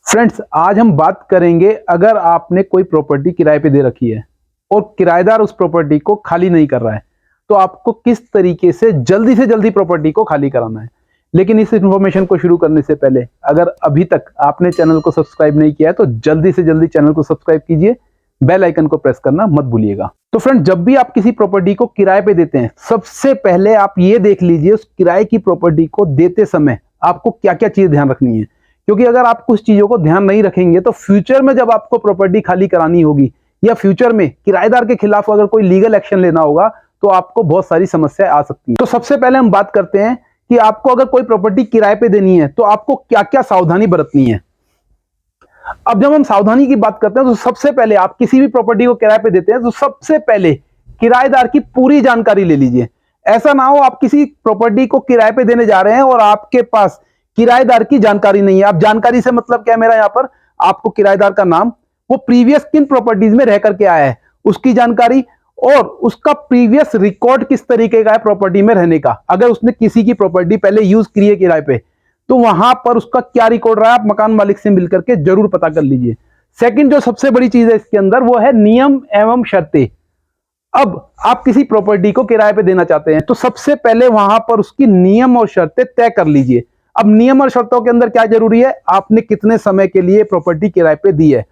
Friends, आज हम बात करेंगे अगर आपने कोई प्रॉपर्टी किराए पे दे रखी है और किराएदार उस प्रॉपर्टी को खाली नहीं कर रहा है, तो आपको किस तरीके से जल्दी प्रॉपर्टी को खाली कराना है। लेकिन इस इंफॉर्मेशन को शुरू करने से पहले अगर अभी तक आपने चैनल को सब्सक्राइब नहीं किया है तो जल्दी से जल्दी चैनल को सब्सक्राइब कीजिए, बेल आइकन को प्रेस करना मत भूलिएगा। तो फ्रेंड, जब भी आप किसी प्रॉपर्टी को किराए पे देते हैं, सबसे पहले आप ये देख लीजिए उस किराए की प्रॉपर्टी को देते समय आपको क्या क्या चीज ध्यान रखनी है। क्योंकि अगर आप कुछ चीजों को ध्यान नहीं रखेंगे तो फ्यूचर में जब आपको प्रॉपर्टी खाली करानी होगी या फ्यूचर में किराएदार के खिलाफ अगर कोई लीगल एक्शन लेना होगा तो आपको बहुत सारी समस्याएं आ सकती है। तो सबसे पहले हम बात करते हैं कि आपको अगर कोई प्रॉपर्टी किराए पे देनी है तो आपको क्या क्या सावधानी बरतनी है। अब जब हम सावधानी की बात करते हैं तो सबसे पहले आप किसी भी प्रॉपर्टी को किराए पे देते हैं तो सबसे पहले किराएदार की पूरी जानकारी ले लीजिए। ऐसा ना हो आप किसी प्रॉपर्टी को किराए पे देने जा रहे हैं और आपके पास किराएदार की जानकारी नहीं है। आप जानकारी से मतलब क्या है मेरा, यहां पर आपको किराएदार का नाम, वो प्रीवियस किन प्रॉपर्टीज में रह करके आया है उसकी जानकारी, और उसका प्रीवियस रिकॉर्ड किस तरीके का है प्रॉपर्टी में रहने का। अगर उसने किसी की प्रॉपर्टी पहले यूज की है किराए पे तो वहां पर उसका क्या रिकॉर्ड रहा है, आप मकान मालिक से मिलकर के जरूर पता कर लीजिए। सेकंड जो सबसे बड़ी चीज है इसके अंदर वो है नियम एवं शर्तें। अब आप किसी प्रॉपर्टी को किराए पे देना चाहते हैं तो सबसे पहले वहां पर उसकी नियम और शर्तें तय कर लीजिए। अब नियम और शर्तों के अंदर क्या जरूरी है, आपने कितने समय के लिए प्रॉपर्टी किराए पे दी है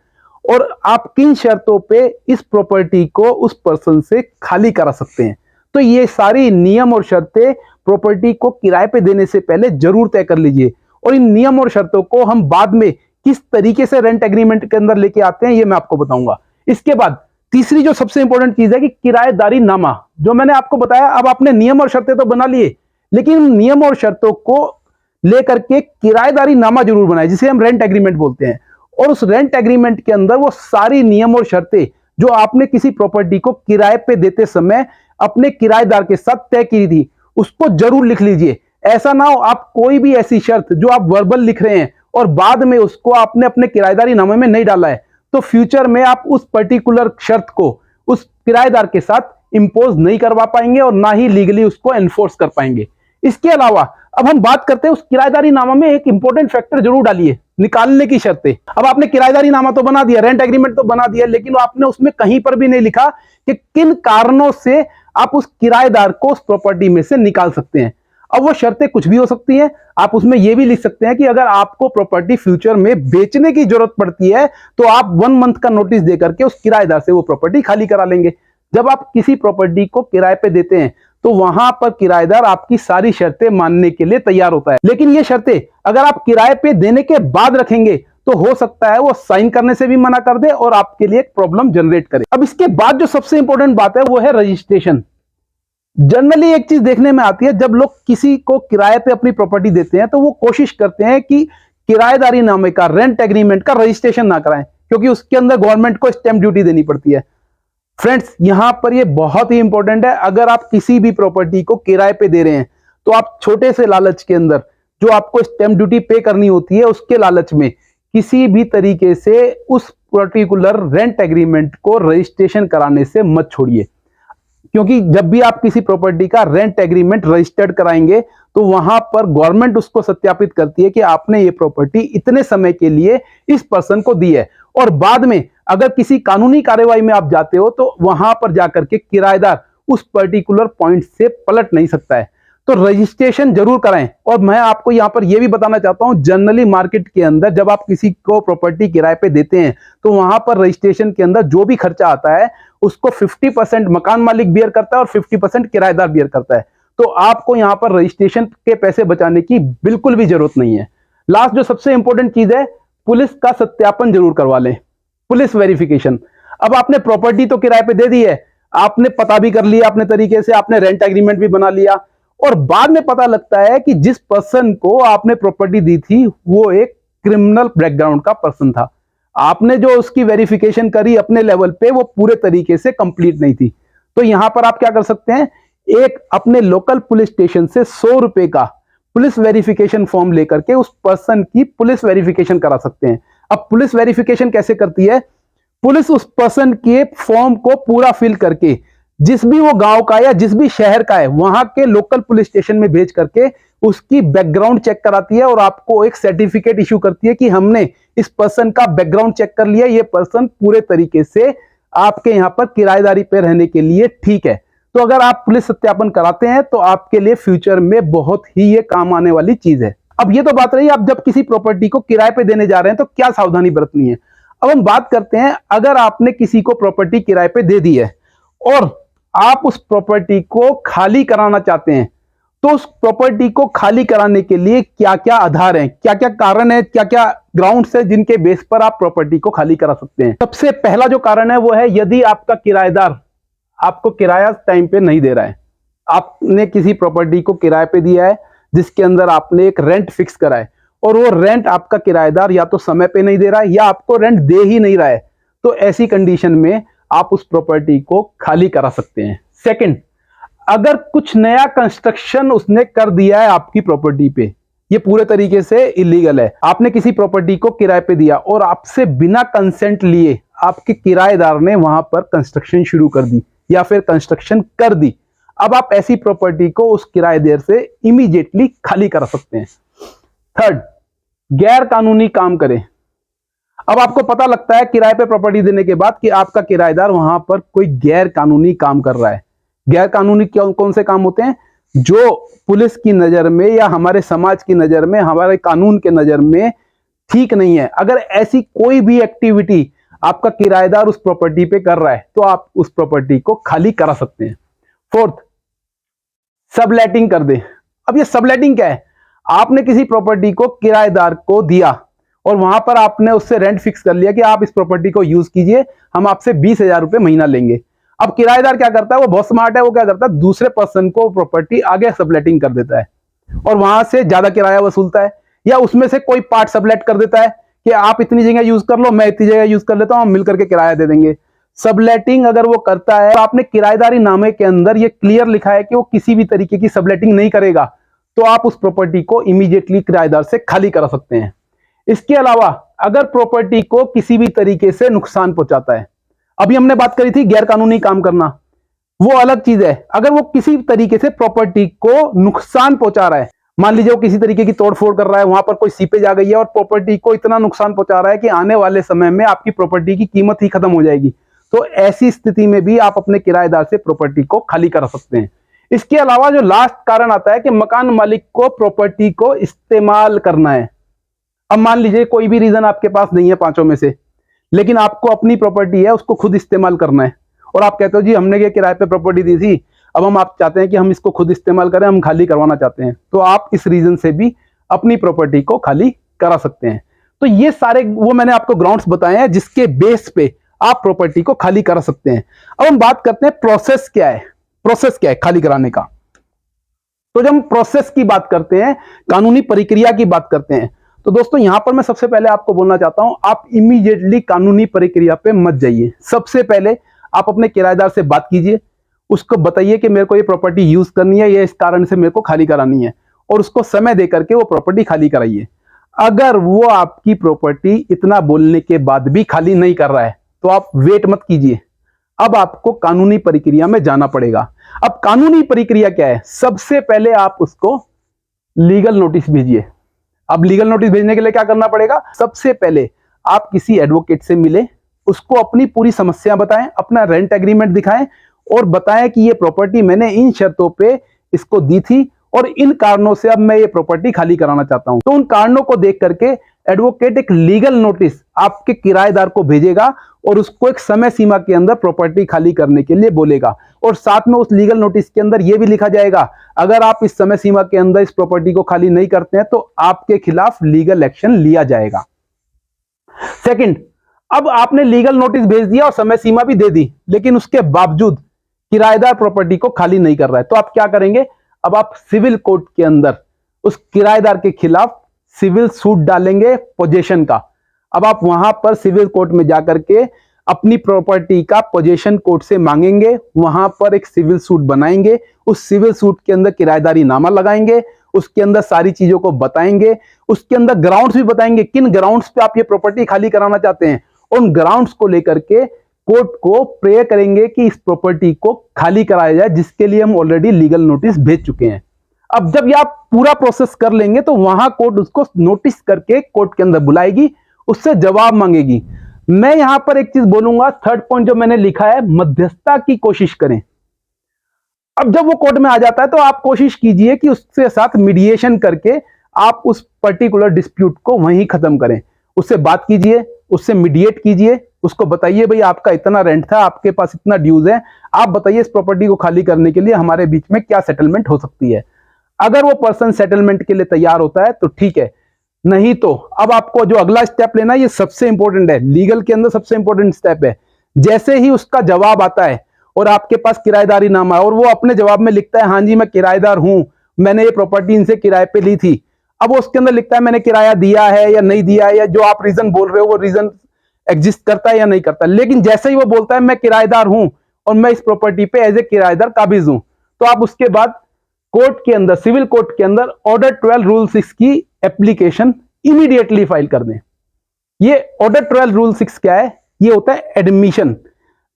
और आप किन शर्तों पे इस प्रॉपर्टी को उस पर्सन से खाली करा सकते हैं। तो ये सारी नियम और शर्तें प्रॉपर्टी को किराए पे देने से पहले जरूर तय कर लीजिए। और इन नियम और शर्तों को हम बाद में किस तरीके से रेंट एग्रीमेंट के अंदर लेके आते हैं ये मैं आपको बताऊंगा। इसके बाद तीसरी जो सबसे इंपॉर्टेंट चीज है कि किराएदारी नामा, जो मैंने आपको बताया। अब आपने नियम और शर्तें तो बना लिए, लेकिन नियम और शर्तों को लेकर के किराएदारी नामा जरूर बनाए जिसे हम रेंट एग्रीमेंट बोलते हैं। और उस रेंट एग्रीमेंट के अंदर वो सारी नियम और शर्तें जो आपने किसी प्रॉपर्टी को किराए पे देते समय अपने किराएदार के साथ तय की थी उसको जरूर लिख लीजिए। ऐसा ना हो आप कोई भी ऐसी शर्त जो आप वर्बल लिख रहे हैं और बाद में उसको आपने अपने किराएदारी नामे में नहीं डाला है तो फ्यूचर में आप उस पर्टिकुलर शर्त को उस किराएदार के साथ इंपोज नहीं करवा पाएंगे और ना ही लीगली उसको एनफोर्स कर पाएंगे। इसके अलावा अब हम बात करते हैं उस किराएदारी नामा में एक इंपॉर्टेंट फैक्टर जरूर डालिए, निकालने की शर्तें। अब आपने किराएदारी नामा तो बना दिया, रेंट एग्रीमेंट तो बना दिया, लेकिन आपने उसमें कहीं पर भी नहीं लिखा कि किन कारणों से आप उस किराएदार को उस प्रॉपर्टी में से निकाल सकते हैं। अब वो शर्तें कुछ भी हो सकती हैं। आप उसमें यह भी लिख सकते हैं कि अगर आपको प्रॉपर्टी फ्यूचर में बेचने की जरूरत पड़ती है तो आप 1 मंथ का नोटिस देकर के उस किराएदार से वो प्रॉपर्टी खाली करा लेंगे। जब आप किसी प्रॉपर्टी को किराए पे देते हैं तो वहां पर किराएदार आपकी सारी शर्तें मानने के लिए तैयार होता है। लेकिन ये शर्तें अगर आप किराए पे देने के बाद रखेंगे तो हो सकता है वो साइन करने से भी मना कर दे और आपके लिए एक प्रॉब्लम जनरेट करे। अब इसके बाद जो सबसे इंपॉर्टेंट बात है वो है रजिस्ट्रेशन। जनरली एक चीज देखने में आती है, जब लोग किसी को किराए पे अपनी प्रॉपर्टी देते हैं तो वो कोशिश करते हैं कि किराएदारी नामे का, रेंट एग्रीमेंट का रजिस्ट्रेशन ना कराएं, क्योंकि उसके अंदर गवर्नमेंट को स्टैंप ड्यूटी देनी पड़ती है। फ्रेंड्स, यहां पर ये बहुत ही इंपॉर्टेंट है। अगर आप किसी भी प्रॉपर्टी को किराए पे दे रहे हैं तो आप छोटे से लालच के अंदर जो आपको स्टैंप ड्यूटी पे करनी होती है उसके लालच में किसी भी तरीके से उस पर्टिकुलर रेंट एग्रीमेंट को रजिस्ट्रेशन कराने से मत छोड़िए। क्योंकि जब भी आप किसी प्रॉपर्टी का रेंट एग्रीमेंट रजिस्टर्ड कराएंगे तो वहां पर गवर्नमेंट उसको सत्यापित करती है कि आपने ये प्रॉपर्टी इतने समय के लिए इस पर्सन को दी है। और बाद में अगर किसी कानूनी कार्यवाही में आप जाते हो तो वहां पर जाकर के किराएदार उस पर्टिकुलर पॉइंट से पलट नहीं सकता है। तो रजिस्ट्रेशन जरूर कराएं। और मैं आपको यहां पर यह भी बताना चाहता हूं, जनरली मार्केट के अंदर जब आप किसी को प्रॉपर्टी किराए पे देते हैं तो वहां पर रजिस्ट्रेशन के अंदर जो भी खर्चा आता है उसको 50% मकान मालिक बियर करता है और 50% किराएदार बियर करता है। तो आपको यहां पर रजिस्ट्रेशन के पैसे बचाने की बिल्कुल भी जरूरत नहीं है। लास्ट जो सबसे इंपॉर्टेंट चीज है, पुलिस का सत्यापन जरूर करवा लें, पुलिस वेरिफिकेशन। अब आपने प्रॉपर्टी तो किराए पे दे दी है, आपने पता भी कर लिया अपने तरीके से, आपने रेंट एग्रीमेंट भी बना लिया और बाद में पता लगता है कि जिस पर्सन को आपने प्रॉपर्टी दी थी वो एक क्रिमिनल बैकग्राउंड का पर्सन था। आपने जो उसकी वेरिफिकेशन करी अपने लेवल पे वो पूरे तरीके से कंप्लीट नहीं थी। तो यहां पर आप क्या कर सकते हैं, एक अपने लोकल पुलिस स्टेशन से 100 रुपए का पुलिस वेरिफिकेशन फॉर्म लेकर के उस पर्सन की पुलिस वेरिफिकेशन करा सकते हैं। अब पुलिस वेरिफिकेशन कैसे करती है, पुलिस उस पर्सन के फॉर्म को पूरा फिल करके जिस भी वो गांव का या जिस भी शहर का है वहां के लोकल पुलिस स्टेशन में भेज करके उसकी बैकग्राउंड चेक कराती है और आपको एक सर्टिफिकेट इशू करती है कि हमने इस पर्सन का बैकग्राउंड चेक कर लिया, ये पर्सन पूरे तरीके से आपके यहाँ पर किराएदारी पे रहने के लिए ठीक है। तो अगर आप पुलिस सत्यापन कराते हैं तो आपके लिए फ्यूचर में बहुत ही ये काम आने वाली चीज है। अब ये तो बात रही आप जब किसी प्रॉपर्टी को किराए पे देने जा रहे हैं तो क्या सावधानी बरतनी है। अब हम बात करते हैं अगर आपने किसी को प्रॉपर्टी किराए पे दे दी है और आप उस प्रॉपर्टी को खाली कराना चाहते हैं, तो उस प्रॉपर्टी को खाली कराने के लिए क्या क्या आधार हैं, क्या क्या कारण है, क्या क्या ग्राउंड्स है जिनके बेस पर आप प्रॉपर्टी को खाली करा सकते हैं। सबसे पहला जो कारण है वो है यदि आपका किराएदार आपको किराया टाइम पे नहीं दे रहा है। आपने किसी प्रॉपर्टी को किराए पे दिया है जिसके अंदर आपने एक रेंट फिक्स करा है और वो रेंट आपका किराएदार या तो समय पे नहीं दे रहा है या आपको रेंट दे ही नहीं रहा है, तो ऐसी कंडीशन में आप उस प्रॉपर्टी को खाली करा सकते हैं। सेकंड, अगर कुछ नया कंस्ट्रक्शन उसने कर दिया है आपकी प्रॉपर्टी पे, ये पूरे तरीके से इलीगल है। आपने किसी प्रॉपर्टी को किराए पे दिया और आपसे बिना कंसेंट लिए आपके किराएदार ने वहां पर कंस्ट्रक्शन शुरू कर दी या फिर कंस्ट्रक्शन कर दी, अब आप ऐसी प्रॉपर्टी को उस किराएदार से इमीडिएटली खाली करा सकते हैं। थर्ड, गैर कानूनी काम करें। अब आपको पता लगता है किराए पे प्रॉपर्टी देने के बाद कि आपका किराएदार वहां पर कोई गैर कानूनी काम कर रहा है। गैर कानूनी कौन से काम होते हैं जो पुलिस की नजर में या हमारे समाज की नजर में, हमारे कानून के नजर में ठीक नहीं है। अगर ऐसी कोई भी एक्टिविटी आपका किराएदार उस प्रॉपर्टी पे कर रहा है तो आप उस प्रॉपर्टी को खाली करा सकते हैं। फोर्थ, सबलेटिंग कर दे। अब ये सबलेटिंग क्या है, आपने किसी प्रॉपर्टी को किराएदार को दिया और वहां पर आपने उससे रेंट फिक्स कर लिया कि आप इस प्रॉपर्टी को यूज कीजिए, हम आपसे 20,000 रुपए महीना लेंगे। अब किराएदार क्या करता है, वो बहुत स्मार्ट है, वो क्या करता है दूसरे पर्सन को प्रॉपर्टी आगे सबलेटिंग कर देता है और वहां से ज्यादा किराया वसूलता है या उसमें से कोई पार्ट सबलेट कर देता है कि आप इतनी जगह यूज कर लो, मैं इतनी जगह यूज कर लेता हूं, हम मिलकर के किराया दे देंगे। सबलेटिंग अगर वो करता है तो आपने किराएदारी नामे के अंदर ये क्लियर लिखा है कि वो किसी भी तरीके की सबलेटिंग नहीं करेगा, तो आप उस प्रॉपर्टी को इमीडिएटली किराएदार से खाली करा सकते हैं। इसके अलावा अगर प्रॉपर्टी को किसी भी तरीके से नुकसान पहुंचाता है, अभी हमने बात करी थी गैर कानूनी काम करना, वो अलग चीज है। अगर वो किसी तरीके से प्रॉपर्टी को नुकसान पहुंचा रहा है, मान लीजिए वो किसी तरीके की तोड़फोड़ कर रहा है, वहां पर कोई सीपेज आ गई है और प्रॉपर्टी को इतना नुकसान पहुंचा रहा है कि आने वाले समय में आपकी प्रॉपर्टी की कीमत ही खत्म हो जाएगी, तो ऐसी स्थिति में भी आप अपने किराएदार से प्रॉपर्टी को खाली करा सकते हैं। इसके अलावा जो लास्ट कारण आता है कि मकान मालिक को प्रॉपर्टी को इस्तेमाल करना है। अब मान लीजिए कोई भी रीजन आपके पास नहीं है पांचों में से, लेकिन आपको अपनी प्रॉपर्टी है उसको खुद इस्तेमाल करना है और आप कहते हो जी हमने ये किराए पे प्रॉपर्टी दी थी, अब हम आप चाहते हैं कि हम इसको खुद इस्तेमाल करें, हम खाली करवाना चाहते हैं, तो आप इस रीजन से भी अपनी प्रॉपर्टी को खाली करा सकते हैं। तो ये सारे वो मैंने आपको ग्राउंड्स बताए हैं जिसके बेस पे आप प्रॉपर्टी को खाली करा सकते हैं। अब हम बात करते हैं प्रोसेस क्या है, प्रोसेस क्या है खाली कराने का। तो जब हम प्रोसेस की बात करते हैं, कानूनी प्रक्रिया की बात करते हैं, तो दोस्तों यहां पर मैं सबसे पहले आपको बोलना चाहता हूं आप इमीडिएटली कानूनी प्रक्रिया पे मत जाइए। सबसे पहले आप अपने किराएदार से बात कीजिए, उसको बताइए कि मेरे को ये प्रॉपर्टी यूज करनी है, ये इस कारण से मेरे को खाली करानी है, और उसको समय दे करके वो प्रॉपर्टी खाली कराइए। अगर वो आपकी प्रॉपर्टी इतना बोलने के बाद भी खाली नहीं कर रहा है तो आप वेट मत कीजिए, अब आपको कानूनी प्रक्रिया में जाना पड़ेगा। अब कानूनी प्रक्रिया क्या है, सबसे पहले आप उसको लीगल नोटिस भेजिए। अब लीगल नोटिस भेजने के लिए क्या करना पड़ेगा, सबसे पहले आप किसी एडवोकेट से मिले, उसको अपनी पूरी समस्या बताएं, अपना रेंट एग्रीमेंट दिखाएं और बताएं कि ये प्रॉपर्टी मैंने इन शर्तों पे इसको दी थी और इन कारणों से अब मैं ये प्रॉपर्टी खाली कराना चाहता हूं। तो उन कारणों को देख करके एडवोकेट एक लीगल नोटिस आपके किराएदार को भेजेगा और उसको एक समय सीमा के अंदर प्रॉपर्टी खाली करने के लिए बोलेगा, और साथ में उस लीगल नोटिस के अंदर यह भी लिखा जाएगा अगर आप इस समय सीमा के अंदर इस प्रॉपर्टी को खाली नहीं करते हैं तो आपके खिलाफ लीगल एक्शन लिया जाएगा। सेकंड, अब आपने लीगल नोटिस भेज दिया और समय सीमा भी दे दी, लेकिन उसके बावजूद किराएदार प्रॉपर्टी को खाली नहीं कर रहा है, तो आप क्या करेंगे, अब आप सिविल कोर्ट के अंदर उस किराएदार के खिलाफ सिविल सूट डालेंगे पोजेशन का। अब आप वहां पर सिविल कोर्ट में जाकर के अपनी प्रॉपर्टी का पोजेशन कोर्ट से मांगेंगे, वहां पर एक सिविल सूट बनाएंगे, उस सिविल सूट के अंदर किराएदारी नामा लगाएंगे, उसके अंदर सारी चीजों को बताएंगे, उसके अंदर ग्राउंड्स भी बताएंगे किन ग्राउंड्स पे आप ये प्रॉपर्टी खाली कराना चाहते हैं, उन ग्राउंड्स को लेकर के कोर्ट को प्रेयर करेंगे कि इस प्रॉपर्टी को खाली कराया जाए, जिसके लिए हम ऑलरेडी लीगल नोटिस भेज चुके हैं। अब जब ये आप पूरा प्रोसेस कर लेंगे तो वहां कोर्ट उसको नोटिस करके कोर्ट के अंदर बुलाएगी, उससे जवाब मांगेगी। मैं यहां पर एक चीज बोलूंगा, थर्ड पॉइंट जो मैंने लिखा है, मध्यस्थता की कोशिश करें। अब जब वो कोर्ट में आ जाता है तो आप कोशिश कीजिए कि उसके साथ मीडिएशन करके आप उस पर्टिकुलर डिस्प्यूट को वहीं खत्म करें। उससे बात कीजिए, उससे मीडिएट कीजिए, उसको बताइए भाई आपका इतना रेंट था, आपके पास इतना ड्यूज है, आप बताइए इस प्रॉपर्टी को खाली करने के लिए हमारे बीच में क्या सेटलमेंट हो सकती है। अगर वो पर्सन सेटलमेंट के लिए तैयार होता है तो ठीक है, नहीं तो अब आपको जो अगला स्टेप लेना है, ये सबसे इंपॉर्टेंट है, लीगल के अंदर सबसे इंपॉर्टेंट स्टेप है। जैसे ही उसका जवाब आता है और आपके पास किराएदारी नामा है और वो अपने जवाब में लिखता है हाँ जी मैं किराएदार हूं, मैंने ये प्रॉपर्टी इनसे किराए पे ली थी। अब वो उसके अंदर लिखता है मैंने किराया दिया है या नहीं दिया है, या जो आप रीजन बोल रहे हो वो रीजन एग्जिस्ट करता है या नहीं करता। लेकिन जैसे ही वो बोलता है मैं किराएदार हूं और मैं इस प्रॉपर्टी पे एज ए किराएदार काबिज हूं, तो आप उसके बाद कोर्ट के अंदर, सिविल कोर्ट के अंदर ऑर्डर 12 रूल 6 की एप्लीकेशन इमीडिएटली फाइल कर दें। ये ऑर्डर 12 रूल 6 क्या है? ये होता है एडमिशन।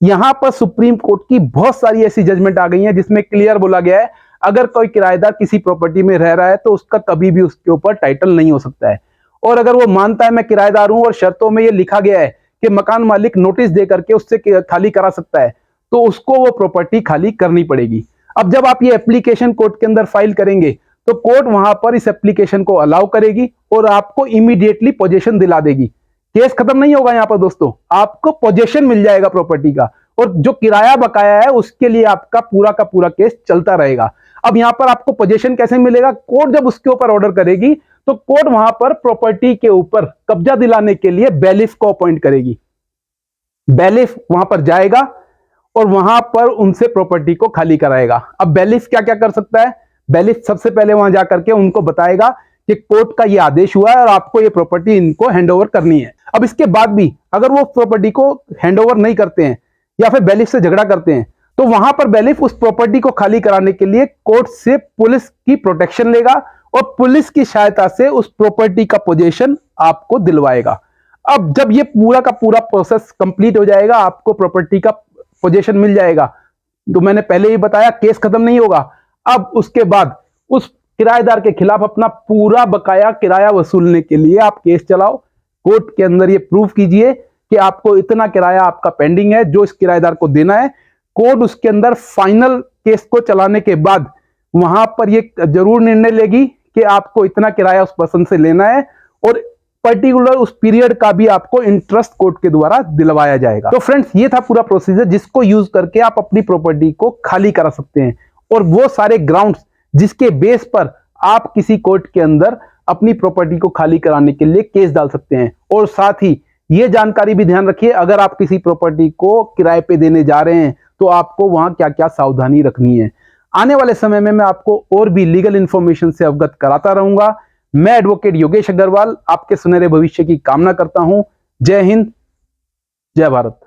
यहां पर सुप्रीम कोर्ट की बहुत सारी ऐसी जजमेंट आ गई हैं जिसमें क्लियर बोला गया है अगर कोई किराएदार किसी प्रॉपर्टी में रह रहा है तो उसका कभी भी उसके ऊपर टाइटल नहीं हो सकता है। और अगर वो मानता है मैं किराएदार हूं और शर्तों में ये लिखा गया है कि मकान मालिक नोटिस दे करके उससे खाली करा सकता है, तो उसको वो प्रॉपर्टी खाली करनी पड़ेगी। अब जब आप ये एप्लीकेशन कोर्ट के अंदर फाइल करेंगे तो कोर्ट वहां पर इस एप्लीकेशन को अलाउ करेगी और आपको इमीडिएटली पोजीशन दिला देगी। केस खत्म नहीं होगा यहां पर दोस्तों, आपको पोजीशन मिल जाएगा प्रॉपर्टी का, और जो किराया बकाया है उसके लिए आपका पूरा का पूरा केस चलता रहेगा। अब यहां पर आपको पोजीशन कैसे मिलेगा? कोर्ट जब उसके ऊपर ऑर्डर करेगी तो कोर्ट वहां पर प्रॉपर्टी के ऊपर कब्जा दिलाने के लिए बैलिफ को अपॉइंट करेगी। बैलिफ वहां पर जाएगा और वहां पर उनसे प्रॉपर्टी को खाली कराएगा। अब बैलिफ क्या क्या कर सकता है? बैलिफ सबसे पहले वहां जाकर के उनको बताएगा कि कोर्ट का ये आदेश हुआ है और आपको ये प्रॉपर्टी इनको हैंडओवर करनी है। अब इसके बाद भी अगर वो प्रॉपर्टी को हैंडओवर नहीं करते हैं या फिर बैलिफ से झगड़ा करते हैं, तो वहां पर बैलिफ उस प्रॉपर्टी को खाली कराने के लिए कोर्ट से पुलिस की प्रोटेक्शन लेगा और पुलिस की सहायता से उस प्रॉपर्टी का पोजीशन आपको दिलवाएगा। अब जब ये पूरा का पूरा प्रोसेस कंप्लीट हो जाएगा, आपको प्रॉपर्टी का पोजीशन मिल जाएगा, तो मैंने पहले ही बताया केस खत्म नहीं होगा। अब उसके बाद उस किराएदार के खिलाफ अपना पूरा बकाया किराया वसूलने के लिए आप केस चलाओ। कोर्ट के अंदर ये प्रूफ कीजिए कि आपको इतना किराया आपका पेंडिंग है जो इस किराएदार को देना है। कोर्ट उसके अंदर फाइनल केस को चलाने के बाद वहां पर ये जरूर निर्णय लेगी कि आपको इतना किराया उस पर्सन से लेना है और पर्टिकुलर उस पीरियड का भी आपको इंटरेस्ट कोर्ट के द्वारा दिलवाया जाएगा। तो फ्रेंड्स, ये था पूरा प्रोसीजर जिसको यूज करके आप अपनी प्रॉपर्टी को खाली करा सकते हैं, और वो सारे ग्राउंड्स जिसके बेस पर आप किसी कोर्ट के अंदर अपनी प्रॉपर्टी को खाली कराने के लिए केस डाल सकते हैं। और साथ ही ये जानकारी भी ध्यान रखिए, अगर आप किसी प्रॉपर्टी को किराए पे देने जा रहे हैं तो आपको वहां क्या क्या सावधानी रखनी है। आने वाले समय में मैं आपको और भी लीगल इंफॉर्मेशन से अवगत कराता रहूंगा। मैं एडवोकेट योगेश अग्रवाल आपके सुनहरे भविष्य की कामना करता हूं। जय हिंद, जय भारत।